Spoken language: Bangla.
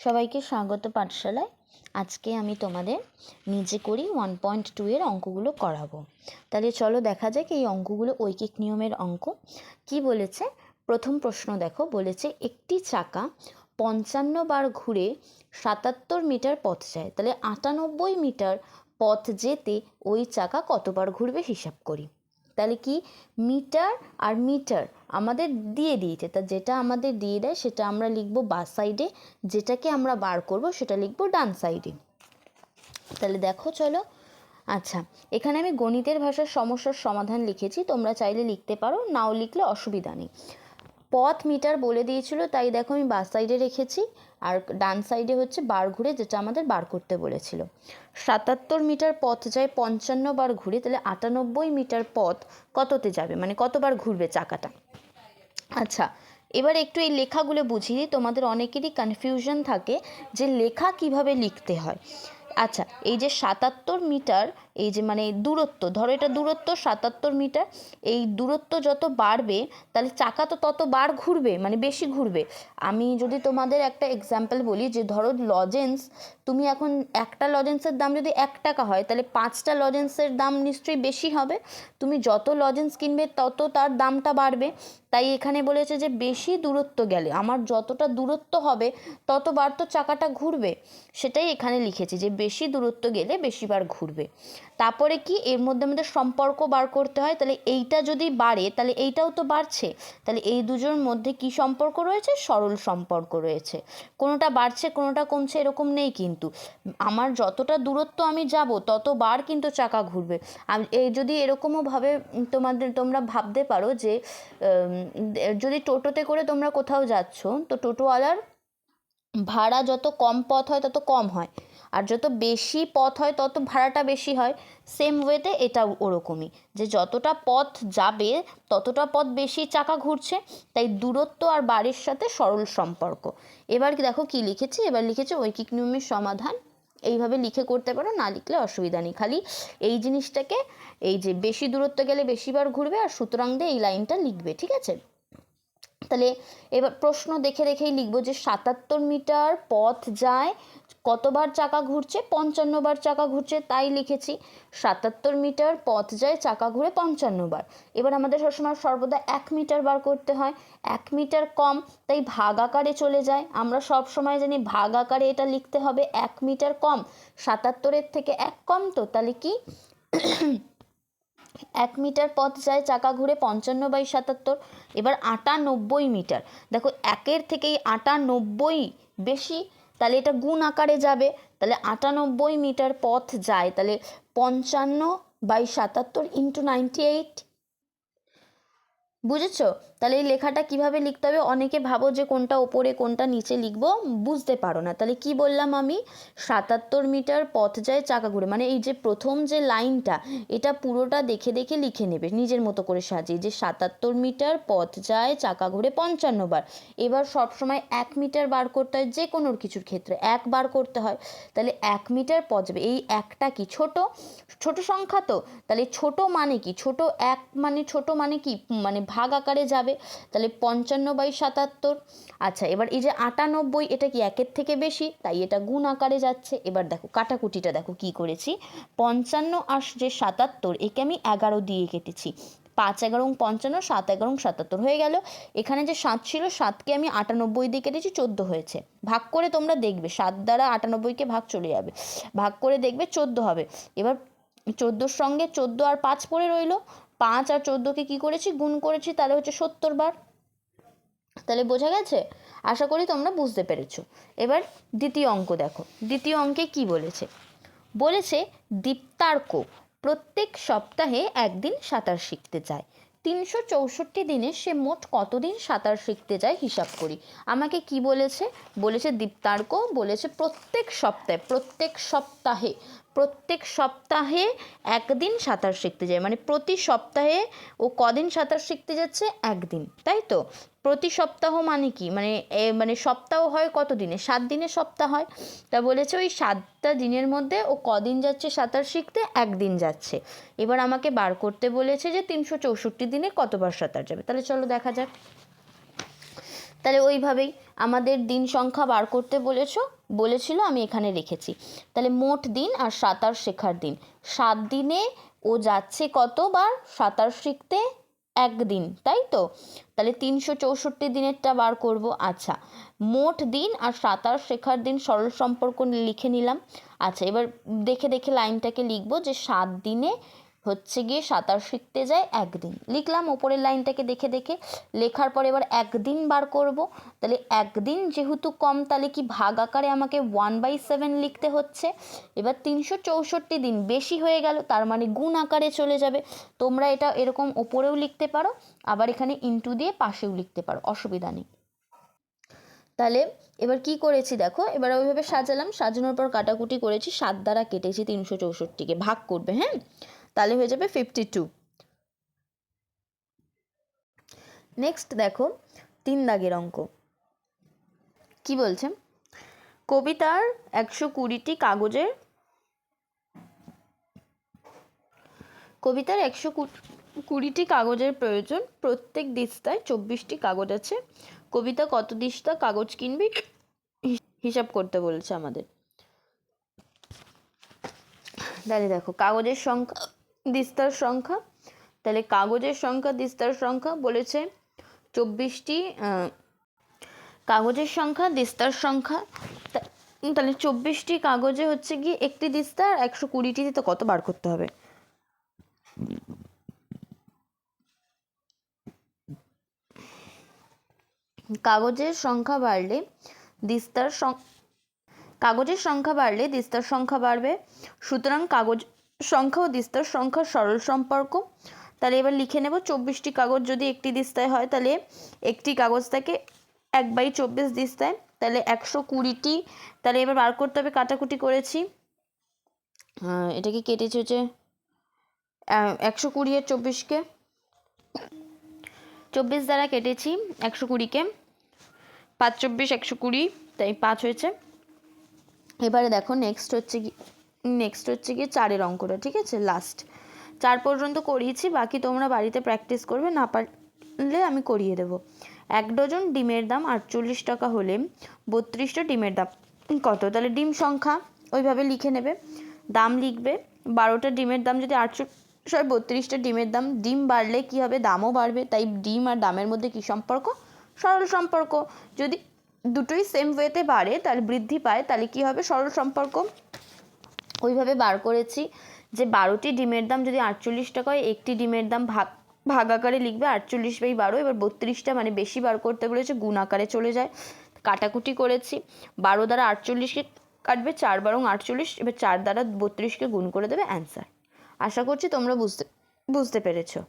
সবাইকে স্বাগত পাঠশালায়। আজকে আমি তোমাদের নিজে করি 1.2 এর অঙ্কগুলো করাবো। তাহলে চলো দেখা যাক এই অঙ্কগুলো ঐকিক নিয়মের অঙ্ক। কি বলেছে? প্রথম প্রশ্ন দেখো, বলেছে একটি চাকা 55 বার ঘুরে 77 মিটার পথ যায়। তাহলে 98 মিটার পথ যেতে ওই চাকা কতবার ঘুরবে হিসাব করি। তাহলে কি মিটার আর মিটার আমাদের দিয়ে দিয়েছে, তা যেটা আমাদের দিয়ে দেয় সেটা আমরা লিখব বাঁ সাইডে, যেটাকে আমরা বার করব সেটা লিখব ডান সাইডে। তাহলে দেখো চলো। আচ্ছা, এখানে আমি গণিতের ভাষার সমস্যার সমাধান লিখেছি, তোমরা চাইলে লিখতে পারো, নাও লিখলে অসুবিধা নেই। পথ মিটার বলে দিয়েছিল, তাই দেখো আমি বাঁ সাইডে রেখেছি, আর ডান সাইডে হচ্ছে বার ঘুরে, যেটা আমাদের বার করতে বলেছিল। 77 মিটার পথ যায় 55 বার ঘুরে, তাহলে 98 মিটার পথ কততে যাবে, মানে কতবার ঘুরবে চাকাটা। আচ্ছা, এবার একটু এই লেখাগুলো বুঝিয়ে দিই, তোমাদের অনেকেরই কনফিউশন থাকে যে লেখা কিভাবে লিখতে হয়। আচ্ছা, এই যে 77 মিটার, এই যে মানে দূরত্ব, ধরো এটা দূরত্ব 77 মিটার, এই দূরত্ব যত বাড়বে তাহলে চাকা তো তত বার ঘুরবে, মানে বেশি ঘুরবে। আমি যদি তোমাদের একটা এক্সাম্পল বলি, যে ধরো লজেন্স, তুমি এখন একটা লজেন্সের দাম যদি 1 টাকা হয়, তাহলে 5টা লজেন্সের দাম নিশ্চয়ই বেশি হবে। তুমি যত লজেন্স কিনবে তত তার দামটা বাড়বে। তাই এখানে বলেছে যে বেশি দূরত্ব গেলে, আমার যতটা দূরত্ব হবে ততবার তো চাকাটা ঘুরবে, সেটাই এখানে লিখেছি যে বেশি দূরত্ব গেলে বেশিবার ঘুরবে। তারপরে কি এর মধ্যে আমাদের সম্পর্ক বার করতে হয়, তাহলে এইটা যদি বাড়ে তাহলে এইটাও তো বাড়ছে, তাহলে এই দুজনের মধ্যে কি সম্পর্ক রয়েছে? সরল সম্পর্ক রয়েছে। কোনোটা বাড়ছে কোনোটা কমছে এরকম নেই, কিন্তু আমার যতটা দূরত্ব আমি যাব ততবার কিন্তু চাকা ঘুরবে। এই যদি এরকমও ভাবে তোমরা ভাবতে পারো যে যদি টোটোতে করে তোমরা কোথাও যাচ্ছ, তো টোটোওয়ালার ভাড়া যত কম পথ হয় তত কম হয়, আর যত বেশি পথ হয় তত ভাড়াটা বেশি হয়। সেম ওয়েতে এটা ওরকমই, যে যতটা পথ যাবে ততটা পথ বেশি চাকা ঘুরছে, তাই দূরত্ব আর বাড়ির সাথে সরল সম্পর্ক। এবার দেখো কি লিখেছি, এবার লিখেছি ঐকিক নিয়মের সমাধান। এইভাবে লিখে করতে পারো, না লিখলে অসুবিধা নেই, খালি এই জিনিসটাকে, এই যে বেশি দূরত্ব গেলে বেশিবার ঘুরবে আর সুতরাং দিয়ে এই লাইনটা লিখবে, ঠিক আছে? তাহলে এবার প্রশ্ন দেখে দেখেই লিখবো যে 77 মিটার পথ যায়, কতবার চাকা ঘুরছে? 55 বার চাকা ঘুরছে, তাই লিখেছি 77 মিটার পথ যায়, চাকা ঘুরে 55 বার। এবার আমাদের সবসময় সর্বদা 1 মিটার বার করতে হয়, 1 মিটার কম, তাই ভাগ আকারে চলে যায়। আমরা সব সময় জানি ভাগ আকারে এটা লিখতে হবে, 1 মিটার কম, 77-এর থেকে 1 কম, তো তাহলে কি 1 মিটার পথ যায় চাকা ঘুরে 55/77। এবার 98 মিটার, দেখো 1-এর থেকেই 98 বেশি, তাহলে এটা গুণ আকারে যাবে, তাহলে 98 মিটার পথ যায়, তাহলে 55/77 × 98। বুঝেছো? তাহলে এই লেখাটা কিভাবে লিখতে হবে, অনেকে ভাবো যে কোনটা ওপরে কোনটা নিচে লিখবো, বুঝতে পারো না। তাহলে কি বললাম আমি? 77 মিটার পথ যায় চাকা ঘুরে, মানে এই যে প্রথম যে লাইনটা, এটা পুরোটা দেখে দেখে লিখে নেবে নিজের মতো করে সাজিয়ে, যে 77 মিটার পথ যায় চাকা ঘুরে 55 বার। এবার সবসময় 1 মিটার বার করতে হয়, যে কোনো কিছুর ক্ষেত্রে 1 বার করতে হয়, তাহলে 1 মিটার পথ যাবে। এই একটা কি ছোট ছোট সংখ্যা, তো তাহলে ছোট মানে কি? ছোট 1 মানে ছোট মানে কি? মানে ভাগ আকারে যাবে, তাহলে 55/77। আচ্ছা, এবার এই যে 98, এটা কি 1-এর থেকে বেশি, তাই এটা গুণ আকারে যাচ্ছে। এবার দেখো কাটাকুটিটা দেখো কি করেছি, 55 আর যে 77, একে আমি 11 দিয়ে কেটেছি, 5 11 55, 7 11 77 হয়ে গেল। এখানে যে 7 ছিল, 7কে আমি 98 দিয়ে কেটেছি, 14 হয়েছে। ভাগ করে তোমরা দেখবে 7 দ্বারা 98কে ভাগ চলে যাবে, ভাগ করে দেখবে 14 হবে। এবার 14-র সঙ্গে 14 আর 5 পড়ে রইল, 5 আর 14কে কি করেছি? গুণ করেছি, তাহলে হচ্ছে 70 বার। তাহলে বোঝা গেছে? আশা করি তোমরা বুঝতে পেরেছো। এবার দ্বিতীয় অঙ্ক দেখো, দ্বিতীয় অঙ্কে কি বলেছে? বলেছে দীপ্তার্ক প্রত্যেক সপ্তাহে একদিন সাঁতার শিখতে যায়, 364 দিনে সে মোট কতদিন সাঁতার শিখতে যায় হিসাব করি। আমাকে কি বলেছে? বলেছে দীপ্তার্ক বলেছে প্রত্যেক সপ্তাহে, প্রত্যেক সপ্তাহে একদিন সাঁতার শিখতে যায়, মানে প্রতি সপ্তাহে ও কদিন সাঁতার শিখতে যাচ্ছে? একদিন, তাই তো? প্রতি সপ্তাহ মানে কি? মানে সপ্তাহ হয় কত দিনে? 7 দিনে সপ্তাহ হয়। তা বলেছে ওই 7টা দিনের মধ্যে ও কদিন যাচ্ছে সাঁতার শিখতে? একদিন যাচ্ছে। এবার আমাকে বার করতে বলেছে যে 364 দিনে কতবার সাঁতার যাবে। তাহলে চলো দেখা যাক। তাহলে ওইভাবেই আমাদের দিন সংখ্যা বার করতে বলেছিল, আমি এখানে রেখেছি। তাহলে মোট দিন আর সাঁতার শেখার দিন, 7 দিনে ও যাচ্ছে কতবার সাঁতার শিখতে? 1 দিন, তাই তো? তাহলে 364 দিনেরটা বার করব। আচ্ছা, মোট দিন আর সাঁতার শেখার দিন সরল সম্পর্ক লিখে নিলাম। আচ্ছা, এবার দেখে দেখে লাইনটাকে লিখবো যে 7 দিনে হচ্ছে গিয়ে সাঁতার শিখতে যায় 1 দিন, লিখলাম ওপরের লাইনটাকে দেখে দেখে। লেখার পর এবার 1 দিন বার করব। তাহলে 1 দিন যেহেতু কম, তাহলে কি ভাগ আকারে আমাকে 1/7 লিখতে হচ্ছে। এবার 364 দিন বেশি হয়ে গেল, তার মানে গুণ আকারে চলে যাবে। তোমরা এটা এরকম ওপরেও লিখতে পারো, আবার এখানে ইনটু দিয়ে পাশেও লিখতে পারো, অসুবিধা নেই। তাহলে এবার কি করেছি দেখো, এবার ওইভাবে সাজালাম, সাজানোর পর কাটাকুটি করেছি, 7 দ্বারা কেটেছি 364কে, ভাগ করবে, হ্যাঁ, তাহলে হয়ে যাবে 52। নেক্সট দেখো 3 দাগের অঙ্ক কি বলছে, কবিতার 120টি কাগজের, কবিতার 120টি কাগজের প্রয়োজন, প্রত্যেক দিস্তায় 24টি কাগজ আছে, কবিতা কত দিস্তা কাগজ কিনবি হিসাব করতে বলছে আমাদের। তাহলে দেখো কাগজের সংখ্যা, দিস্তার সংখ্যা, তাহলে কাগজের সংখ্যা দিস্তার সংখ্যা বলেছে 24টি, কাগজের সংখ্যা দিস্তার সংখ্যা, তাহলে 24টি কাগজে হচ্ছে গিয়ে একটি দিস্তা, আর 120টিতে তো কত বার করতে হবে। কাগজের সংখ্যা বাড়লে দিস্তার কাগজের সংখ্যা বাড়লে দিস্তার সংখ্যা বাড়বে, সুতরাং কাগজ সংখ্যা ও দিস্তার সংখ্যার সরল সম্পর্ক। তাহলে এবার লিখে নেব 24টি কাগজ যদি একটি দিস্তায় হয়, তাহলে একটি কাগজ থাকে 1/24 দিস্তায়, তাহলে 120টি। তাহলে এবার বার করতে হবে, কাটাকুটি করেছি, এটাকে কেটেছি হচ্ছে 120 এর 24কে 24 দ্বারা কেটেছি 120কে, 5 24 120, তাই 5 হয়েছে। এবারে দেখো নেক্সট হচ্ছে গিয়ে 4-এর অঙ্কটা, ঠিক আছে, লাস্ট 4 পর্যন্ত করিয়েছি, বাকি তোমরা বাড়িতে প্র্যাকটিস করবে, না পারলে আমি করিয়ে দেবো। 1 ডজন ডিমের দাম 48 টাকা হলে 32টা ডিমের দাম কত? তাহলে ডিম সংখ্যা ওইভাবে লিখে নেবে, দাম লিখবে, 12টা ডিমের দাম যদি 32টা ডিমের দাম, ডিম বাড়লে কি হবে, দামও বাড়বে, তাই ডিম আর দামের মধ্যে কি সম্পর্ক? সরল সম্পর্ক। যদি দুটোই সেম ওয়েতে বাড়ে, তাহলে বৃদ্ধি পায়, তাহলে কি হবে, সরল সম্পর্ক। ওইভাবে বার করেছি যে 12টি ডিমের দাম যদি 48 টাকা হয়, একটি ডিমের দাম ভাগ আকারে লিখবে 48/12। এবার 32টা মানে বেশি বার করতে বলেছে, গুণ আকারে চলে যায়, কাটাকুটি করেছি, 12 দ্বারা 48কে কাটবে, 4 বারং 48, এবার 4 দ্বারা 32কে গুণ করে দেবে, অ্যান্সার। আশা করছি তোমরা বুঝতে পেরেছো।